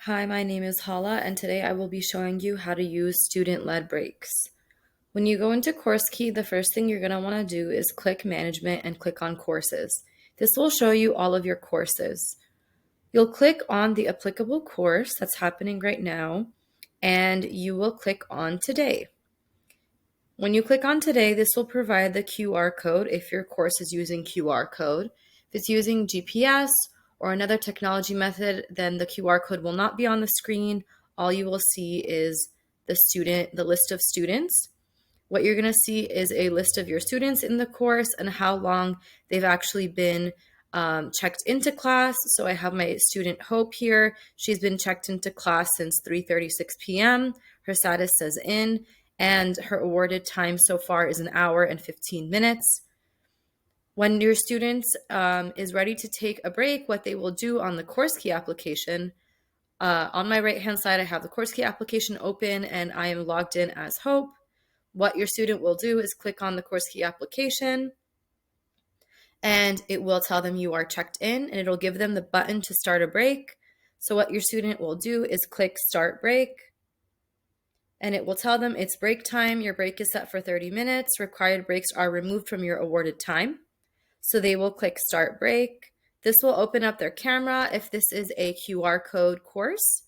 Hi, my name is Hala, and today I will be showing you how to use student-led breaks. When you go into CourseKey, the first thing you're going to want to do is click Management and click on Courses. This will show you all of your courses. You'll click on the applicable course that's happening right now, and you will click on Today. When you click on Today, this will provide the QR code if your course is using QR code. If it's using GPS or another technology method, then the QR code will not be on the screen. All you will see is the list of students. What you're going to see is a list of your students in the course and how long they've actually been checked into class. So I have my student Hope here. She's been checked into class since 3:36 p.m. Her status says in, and her awarded time so far is 1 hour and 15 minutes. When your student is ready to take a break, what they will do on the CourseKey application, on my right-hand side, I have the CourseKey application open and I am logged in as Hope. What your student will do is click on the CourseKey application and it will tell them you are checked in, and it'll give them the button to start a break. So what your student will do is click Start Break, and it will tell them it's break time. Your break is set for 30 minutes. Required breaks are removed from your awarded time. So they will click Start Break. This will open up their camera if this is a QR code course.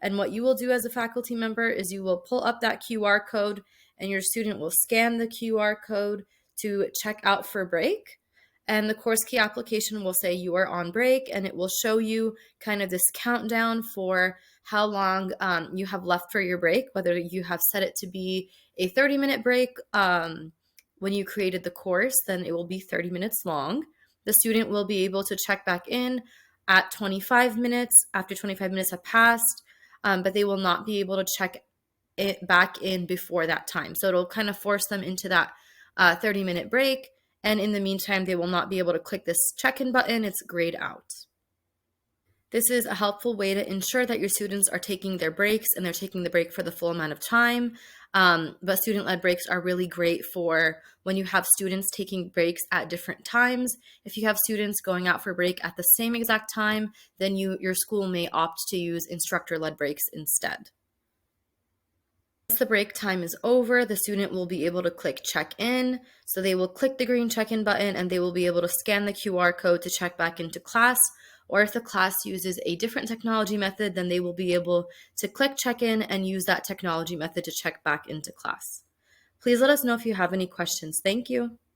And what you will do as a faculty member is you will pull up that QR code and your student will scan the QR code to check out for break. And the CourseKey application will say you are on break, and it will show you kind of this countdown for how long you have left for your break, whether you have set it to be a 30-minute break. When you created the course, then it will be 30 minutes long. The student will be able to check back in at 25 minutes after 25 minutes have passed, but they will not be able to check it back in before that time. So it'll kind of force them into that 30-minute break. And in the meantime, they will not be able to click this check-in button. It's grayed out. This is a helpful way to ensure that your students are taking their breaks and they're taking the break for the full amount of time. But student-led breaks are really great for when you have students taking breaks at different times. If you have students going out for break at the same exact time, then your school may opt to use instructor-led breaks instead. Once the break time is over, the student will be able to click check in. So they will click the green check in button and they will be able to scan the QR code to check back into class. Or if the class uses a different technology method, then they will be able to click check in and use that technology method to check back into class. Please let us know if you have any questions. Thank you.